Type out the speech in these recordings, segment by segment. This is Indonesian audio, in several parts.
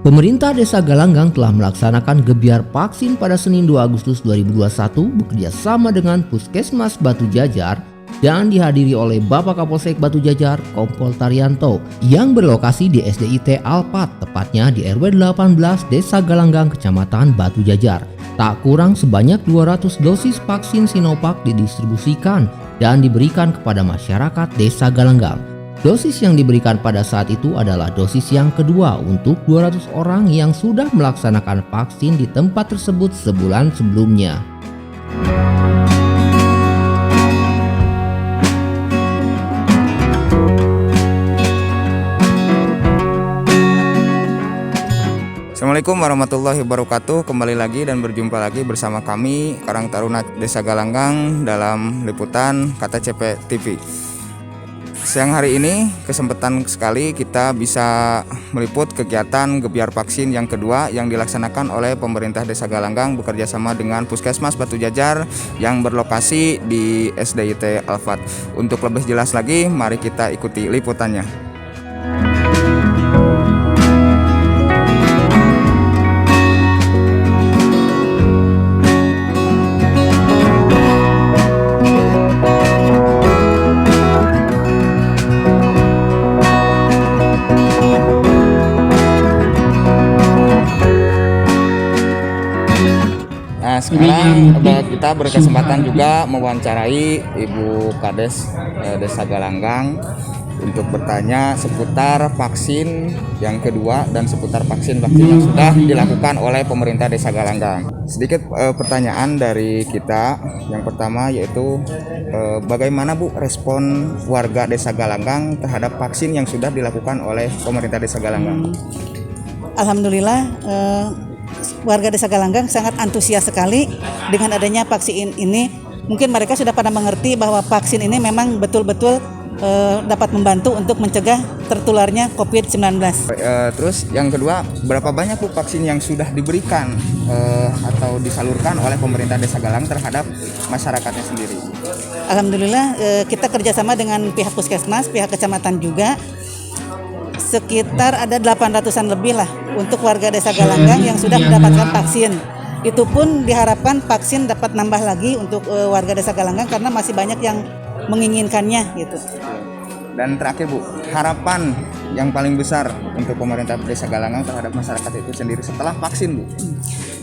Pemerintah Desa Galanggang telah melaksanakan gebiar vaksin pada Senin 2 Agustus 2021 bekerja sama dengan Puskesmas Batu Jajar dan dihadiri oleh Bapak Kapolsek Batu Jajar, Kompol Taryanto, yang berlokasi di SDIT Alpat, tepatnya di RW 18 Desa Galanggang, Kecamatan Batu Jajar. Tak kurang sebanyak 200 dosis vaksin Sinovac didistribusikan dan diberikan kepada masyarakat Desa Galanggang. Dosis yang diberikan pada saat itu adalah dosis yang kedua untuk 200 orang yang sudah melaksanakan vaksin di tempat tersebut sebulan sebelumnya. Assalamualaikum warahmatullahi wabarakatuh. Kembali lagi dan berjumpa lagi bersama kami Karang Taruna Desa Galanggang dalam liputan KTCP TV. Siang hari ini kesempatan sekali kita bisa meliput kegiatan gebiar vaksin yang kedua yang dilaksanakan oleh pemerintah Desa Galanggang bekerja sama dengan Puskesmas Batu Jajar yang berlokasi di SDIT Alfat. Untuk lebih jelas lagi, mari kita ikuti liputannya. Sekarang kita berkesempatan juga mewawancarai Ibu Kades Desa Galanggang untuk bertanya seputar vaksin yang kedua dan seputar vaksin yang sudah dilakukan oleh pemerintah Desa Galanggang. Sedikit pertanyaan dari kita. Yang pertama yaitu bagaimana Bu respon warga Desa Galanggang terhadap vaksin yang sudah dilakukan oleh pemerintah Desa Galanggang? Alhamdulillah warga Desa Galanggang sangat antusias sekali dengan adanya vaksin ini. Mungkin mereka sudah pada mengerti bahwa vaksin ini memang betul-betul dapat membantu untuk mencegah tertularnya COVID-19. Terus yang kedua, berapa banyak Bu vaksin yang sudah diberikan atau disalurkan oleh pemerintah Desa Galanggang terhadap masyarakatnya sendiri? Alhamdulillah kita kerjasama dengan pihak puskesmas, pihak kecamatan juga. Sekitar ada 800-an lebih lah untuk warga Desa Galanggang yang sudah mendapatkan vaksin. Itu pun diharapkan vaksin dapat nambah lagi untuk warga Desa Galanggang karena masih banyak yang menginginkannya gitu. Dan terakhir Bu, harapan yang paling besar untuk pemerintah Desa Galanggang terhadap masyarakat itu sendiri setelah vaksin Bu?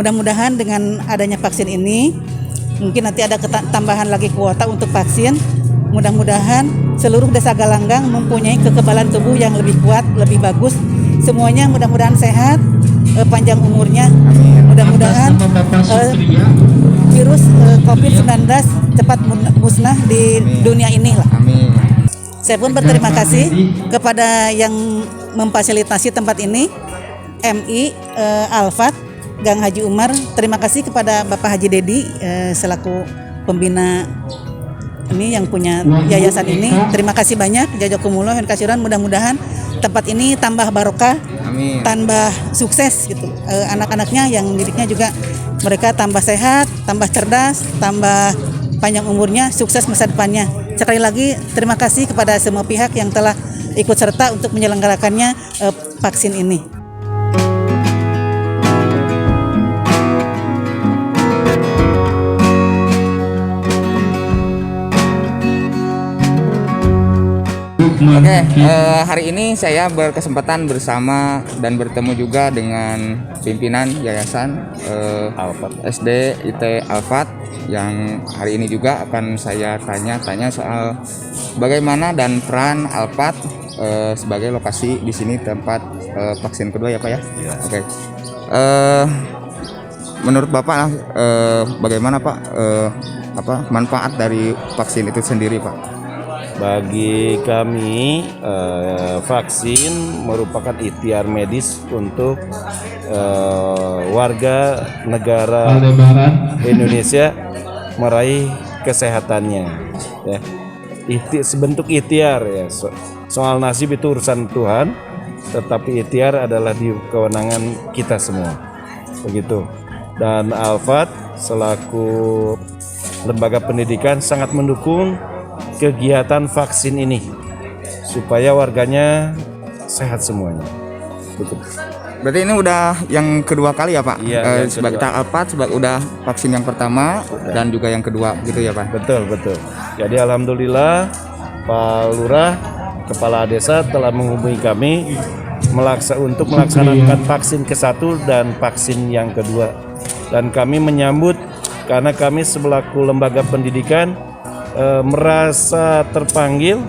Mudah-mudahan dengan adanya vaksin ini mungkin nanti ada tambahan lagi kuota untuk vaksin. Mudah-mudahan seluruh Desa Galanggang mempunyai kekebalan tubuh yang lebih kuat, lebih bagus. Semuanya mudah-mudahan sehat, panjang umurnya. Mudah-mudahan virus COVID-19 cepat musnah di dunia ini lah. Amin. Saya pun berterima kasih kepada yang memfasilitasi tempat ini, MI Alfat, Gang Haji Umar. Terima kasih kepada Bapak Haji Dedi selaku pembina ini yang punya yayasan ini. Terima kasih banyak, jazakumullah khairan katsiran. Mudah-mudahan tempat ini tambah barokah, amin, tambah sukses gitu. Anak-anaknya yang didiknya juga mereka tambah sehat, tambah cerdas, tambah panjang umurnya, sukses masa depannya. Sekali lagi terima kasih kepada semua pihak yang telah ikut serta untuk menyelenggarakannya vaksin ini. Oke, hari ini saya berkesempatan bersama dan bertemu juga dengan pimpinan Yayasan SDIT Alfat yang hari ini juga akan saya tanya soal bagaimana dan peran Alfat sebagai lokasi di sini tempat vaksin kedua ya Pak ya. Oke. Menurut Bapak bagaimana Pak manfaat dari vaksin itu sendiri Pak? Bagi kami vaksin merupakan ikhtiar medis untuk warga negara Indonesia meraih kesehatannya ya. Sebentuk ikhtiar ya. Soal nasib itu urusan Tuhan, tetapi ikhtiar adalah di kewenangan kita semua begitu. Dan Alfat selaku lembaga pendidikan sangat mendukung kegiatan vaksin ini supaya warganya sehat semuanya. Betul. Berarti ini udah yang kedua kali ya Pak? Iya, yang sebagai kedua. tahap 4 udah vaksin yang pertama dan juga yang kedua gitu ya Pak? Betul. Jadi alhamdulillah Pak Lurah, Kepala Desa telah menghubungi kami untuk melaksanakan vaksin ke-1 dan vaksin yang kedua. Dan kami menyambut karena kami selaku lembaga pendidikan merasa terpanggil,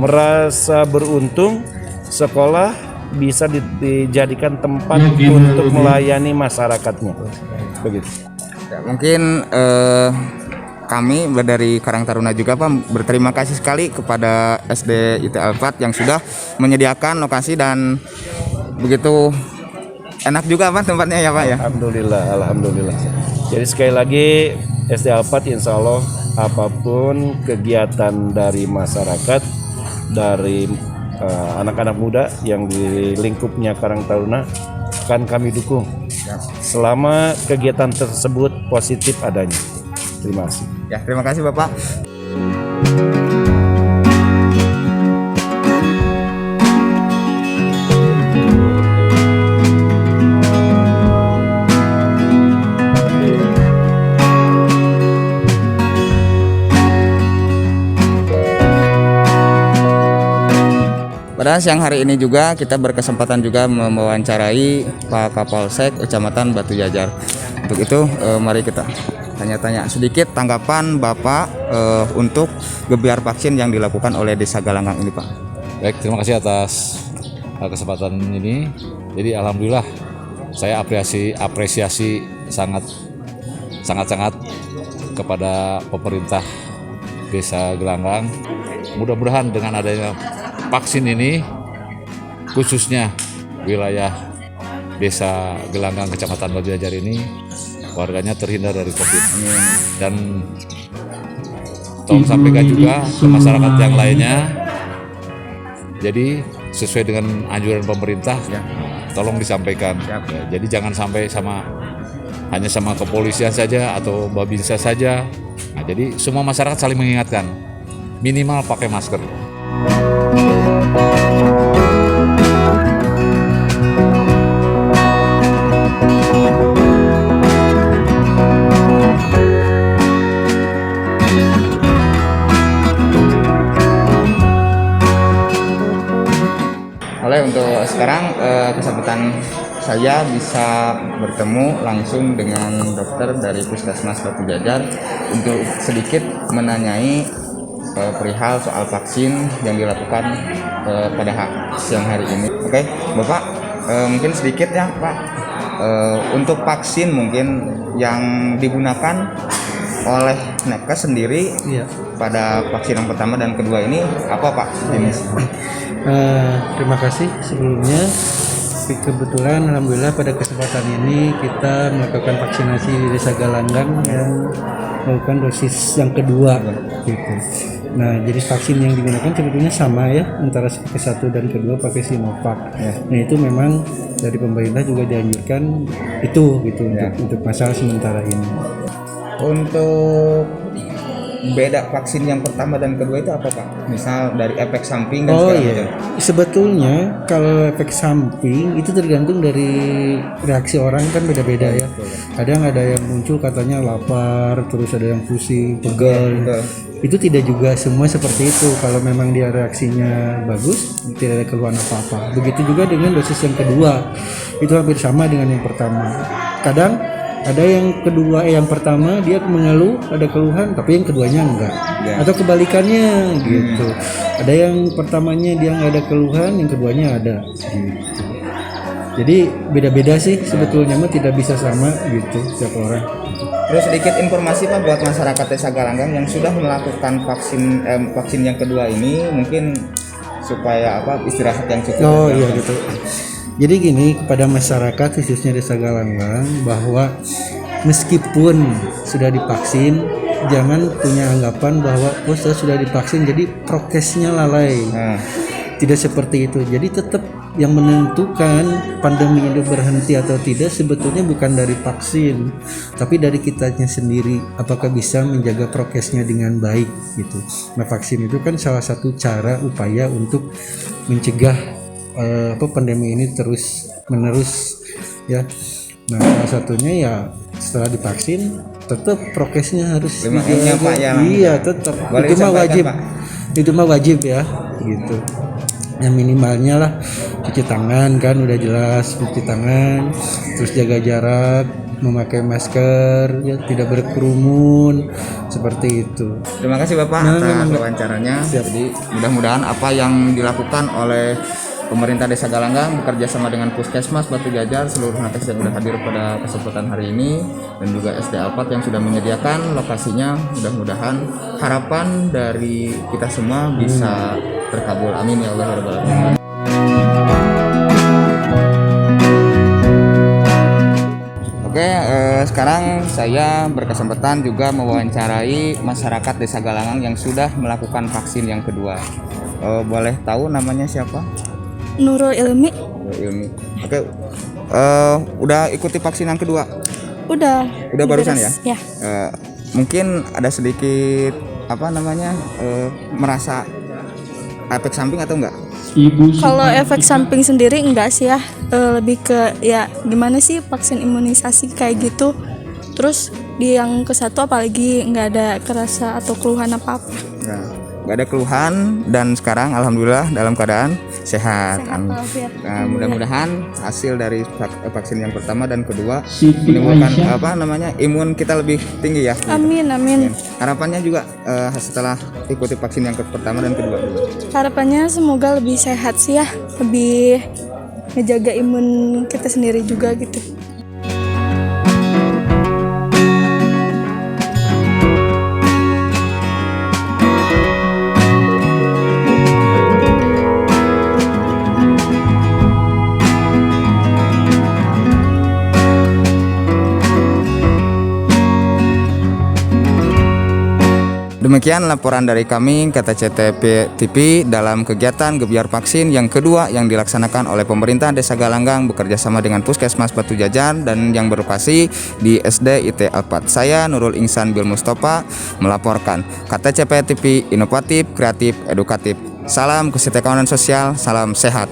merasa beruntung sekolah bisa dijadikan tempat untuk melayani masyarakatnya. Begitu. Ya, mungkin kami dari Karang Taruna juga Pak berterima kasih sekali kepada SD IT Alfat yang sudah menyediakan lokasi dan begitu enak juga Pak tempatnya ya Pak ya. Alhamdulillah. Jadi sekali lagi SD Alfat insya Allah apapun kegiatan dari masyarakat, dari anak-anak muda yang di lingkupnya Karang Taruna akan kami dukung selama kegiatan tersebut positif adanya. Terima kasih. Ya, terima kasih Bapak. Pada siang hari ini juga kita berkesempatan juga mewawancarai Pak Kapolsek Kecamatan Batu Jajar. Untuk itu mari kita tanya-tanya sedikit tanggapan Bapak untuk gebiar vaksin yang dilakukan oleh Desa Galanggang ini Pak. Baik, terima kasih atas kesempatan ini. Jadi alhamdulillah saya apresiasi sangat kepada pemerintah Desa Galanggang. Mudah-mudahan dengan adanya vaksin ini khususnya wilayah Desa Galanggang Kecamatan Batu Jajar ini warganya terhindar dari COVID. Dan tolong sampaikan juga ke masyarakat yang lainnya. Jadi sesuai dengan anjuran pemerintah, tolong disampaikan. Ya, jadi jangan sampai hanya sama kepolisian saja atau Babinsa saja. Nah, jadi semua masyarakat saling mengingatkan, minimal pakai masker. Untuk sekarang kesempatan saya bisa bertemu langsung dengan dokter dari Puskesmas Batu Jajar untuk sedikit menanyai perihal soal vaksin yang dilakukan pada siang hari ini. Oke, Bapak, mungkin sedikit ya Pak, untuk vaksin mungkin yang digunakan oleh Nepkes sendiri pada vaksin yang pertama dan kedua ini apa Pak jenis? Terima kasih sebelumnya. Kebetulan alhamdulillah pada kesempatan ini kita melakukan vaksinasi di Desa Galanggang yang melakukan dosis yang kedua gitu. Nah, jadi vaksin yang digunakan sebetulnya sama ya, antara ke-1 dan kedua pakai Sinovac. Nah, itu memang dari pemerintah juga dianjurkan itu gitu untuk masalah sementara ini. Untuk beda vaksin yang pertama dan kedua itu apa Pak? Misal dari efek samping dan segala macam. Sebetulnya kalau efek samping itu tergantung dari reaksi orang kan beda-beda ya. Kadang ada yang muncul katanya lapar, terus ada yang pusing, pegal. Itu tidak juga semua seperti itu. Kalau memang dia reaksinya bagus, tidak ada keluhan apa-apa. Begitu juga dengan dosis yang kedua. Itu hampir sama dengan yang pertama. Kadang ada yang kedua, yang pertama dia mengeluh, ada keluhan, tapi yang keduanya enggak. Atau kebalikannya gitu. Ada yang pertamanya dia nggak ada keluhan, yang keduanya ada. Gitu. Jadi beda-beda sih sebetulnya mah, tidak bisa sama gitu setiap orang. Terus sedikit informasi Pak buat masyarakat Desa Galanggang yang sudah melakukan vaksin yang kedua ini, mungkin supaya istirahat yang cukup. Oh iya gitu. Jadi gini, kepada masyarakat khususnya Desa Galanggang, bahwa meskipun sudah divaksin, jangan punya anggapan bahwa saya sudah divaksin jadi prokesnya lalai. Tidak seperti itu. Jadi tetap yang menentukan pandemi ini berhenti atau tidak sebetulnya bukan dari vaksin, tapi dari kitanya sendiri, apakah bisa menjaga prokesnya dengan baik gitu. Nah, vaksin itu kan salah satu cara upaya untuk mencegah pandemi ini terus menerus ya. Nah, salah satunya ya setelah divaksin tetap prokesnya harus 5M-nya, Pak, ya. Iya, tetap. Boleh Itu mah disampaikan, wajib. Pak? Itu mah wajib ya, gitu. Yang minimalnya lah cuci tangan kan udah jelas, cuci tangan, terus jaga jarak, memakai masker, ya tidak berkerumun, seperti itu. Terima kasih Bapak atas wawancaranya. Jadi mudah-mudahan apa yang dilakukan oleh pemerintah Desa Galanggang bekerja sama dengan Puskesmas Batu Jajar, seluruh nakes yang sudah hadir pada kesempatan hari ini, dan juga SD Alpat yang sudah menyediakan lokasinya, mudah-mudahan harapan dari kita semua bisa terkabul. Amin ya Allah ya Rabbal Alamin. Oke, sekarang saya berkesempatan juga mewawancarai masyarakat Desa Galanggang yang sudah melakukan vaksin yang kedua. Boleh tahu namanya siapa? Nurul Ilmi. Ilmi. Oke, udah ikuti vaksin yang kedua? Udah Barusan ya? Ya. Mungkin ada sedikit merasa efek samping atau enggak? Kalau efek samping sendiri enggak sih ya. Lebih ke ya gimana sih vaksin imunisasi kayak gitu. Terus di yang ke-1 apalagi nggak ada kerasa atau keluhan apa-apa. Nah, nggak ada keluhan dan sekarang alhamdulillah dalam keadaan sehat. Amin. Nah, mudah-mudahan hasil dari vaksin yang pertama dan kedua menimbulkan imun kita lebih tinggi ya. Amin. Harapannya juga setelah ikuti vaksin yang pertama dan kedua. Harapannya semoga lebih sehat sih ya, lebih ngejaga imun kita sendiri juga gitu. Demikian laporan dari kami KTCTP TV dalam kegiatan Gebiar Vaksin yang kedua yang dilaksanakan oleh pemerintah Desa Galanggang bekerja sama dengan Puskesmas Batu Jajar dan yang berlokasi di SD IT Alpat. Saya Nurul Ihsan Bil Mustafa melaporkan. KTCP TV inovatif, kreatif, edukatif. Salam kesejahteraan sosial, salam sehat.